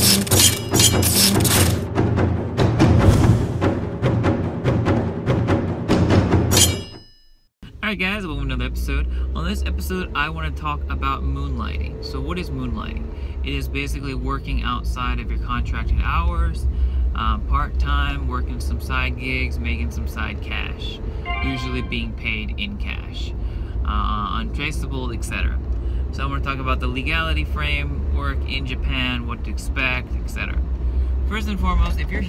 Alright guys, welcome to another episode. On this episode, I want to talk about moonlighting. So what is moonlighting? It is basically working outside of your contracted hours, part-time, working some side gigs, making some side cash, usually being paid in cash, untraceable, etc. So I want to talk about the legality framework in Japan, what to expect, etc. First and foremost, if you're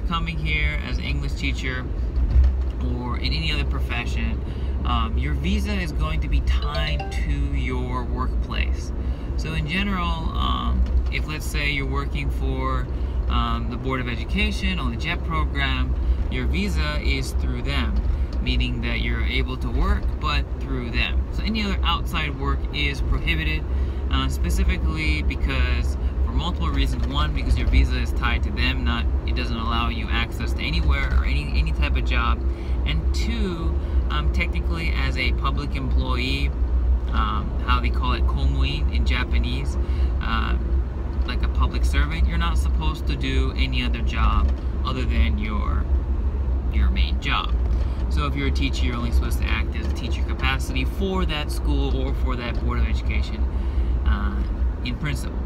coming here as an English teacher or in any other profession, your visa is going to be tied to your workplace. So in general, if let's say you're working for the Board of Education on the JET program, your visa is through them, meaning that you're able to work but through them. So any other outside work is prohibited, specifically because for multiple reasons. One, because your visa is tied to them, it doesn't allow you access to anywhere or any type of job. And two, technically as a public employee, how they call it komuin in Japanese, like a public servant, you're not supposed to do any other job other than your main job. So if you're a teacher, you're only supposed to act as a teacher capacity for that school or for that Board of Education in principle.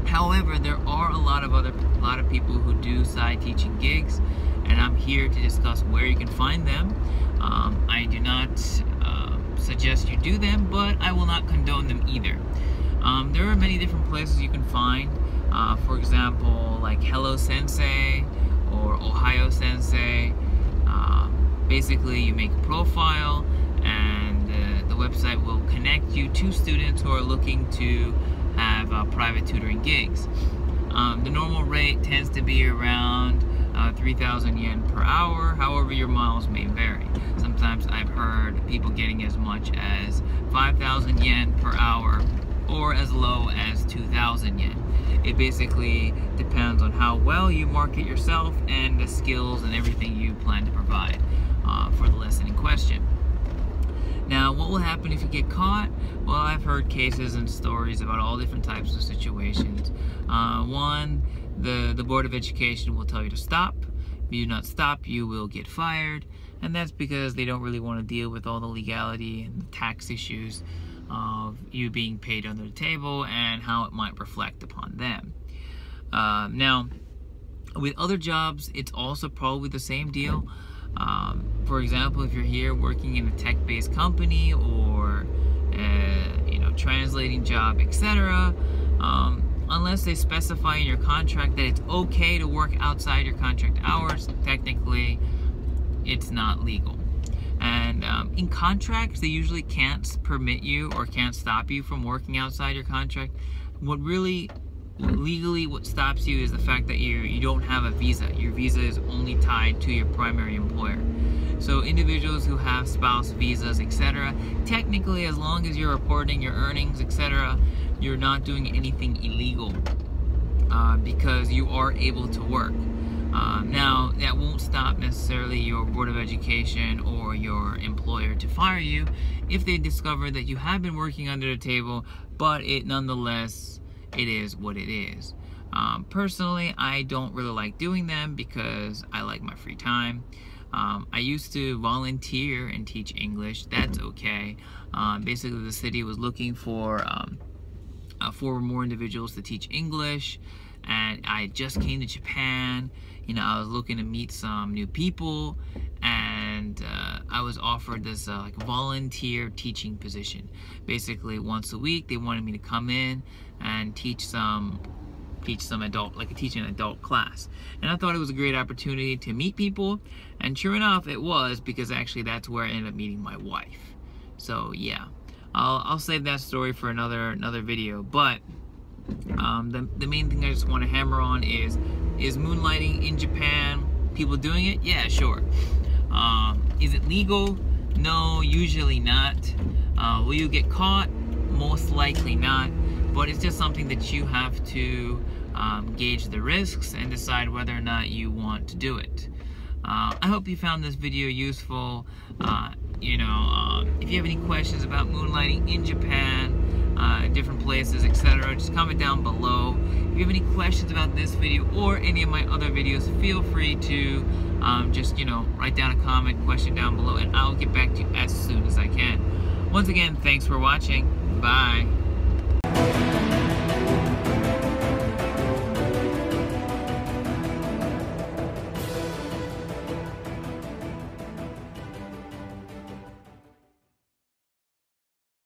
However, there are a lot of people who do side teaching gigs, and I'm here to discuss where you can find them. I do not suggest you do them, but I will not condone them either. There are many different places you can find. For example, like Hello Sensei or Ohio Sensei. Basically, you make a profile, and the website will connect you to students who are looking to have private tutoring gigs. The normal rate tends to be around 3,000 yen per hour. However, your miles may vary. Sometimes I've heard people getting as much as 5,000 yen per hour or as low as 2,000 yen. It basically depends on how well you market yourself and the skills and everything you plan to provide for the lesson in question. Now, what will happen if you get caught? Well, I've heard cases and stories about all different types of situations. One, the Board of Education will tell you to stop. If you do not stop, you will get fired. And that's because they don't really want to deal with all the legality and the tax issues of you being paid under the table and how it might reflect upon them. Now, with other jobs, it's also probably the same deal. For example, if you're here working in a tech-based company or translating job, etc., unless they specify in your contract that it's okay to work outside your contract hours, technically it's not legal. And in contracts, they usually can't permit you or can't stop you from working outside your contract. Legally what stops you is the fact that you don't have a visa. Your visa is only tied to your primary employer. So individuals who have spouse visas, etc., technically, as long as you're reporting your earnings, etc., you're not doing anything illegal because you are able to work. Now, that won't stop necessarily your Board of Education or your employer to fire you if they discover that you have been working under the table, but nonetheless, it is what it is. Personally, I don't really like doing them because I like my free time. I used to volunteer and teach English. That's okay. Basically, the city was looking for more individuals to teach English, and I just came to Japan. I was looking to meet some new people, and I was offered this like volunteer teaching position. Basically, once a week, they wanted me to come in and teach an adult class. And I thought it was a great opportunity to meet people, and sure enough it was, because actually that's where I ended up meeting my wife. So yeah, I'll save that story for another video. But the main thing I just want to hammer on is moonlighting in Japan. People doing it? Yeah, sure. Is it legal? No, usually not. Will you get caught? Most likely not. But it's just something that you have to gauge the risks and decide whether or not you want to do it. I hope you found this video useful. If you have any questions about moonlighting in Japan, different places, etc. Just comment down below. If you have any questions about this video or any of my other videos, feel free to just, write down a comment, question down below, and I'll get back to you as soon as I can. Once again, thanks for watching. Bye.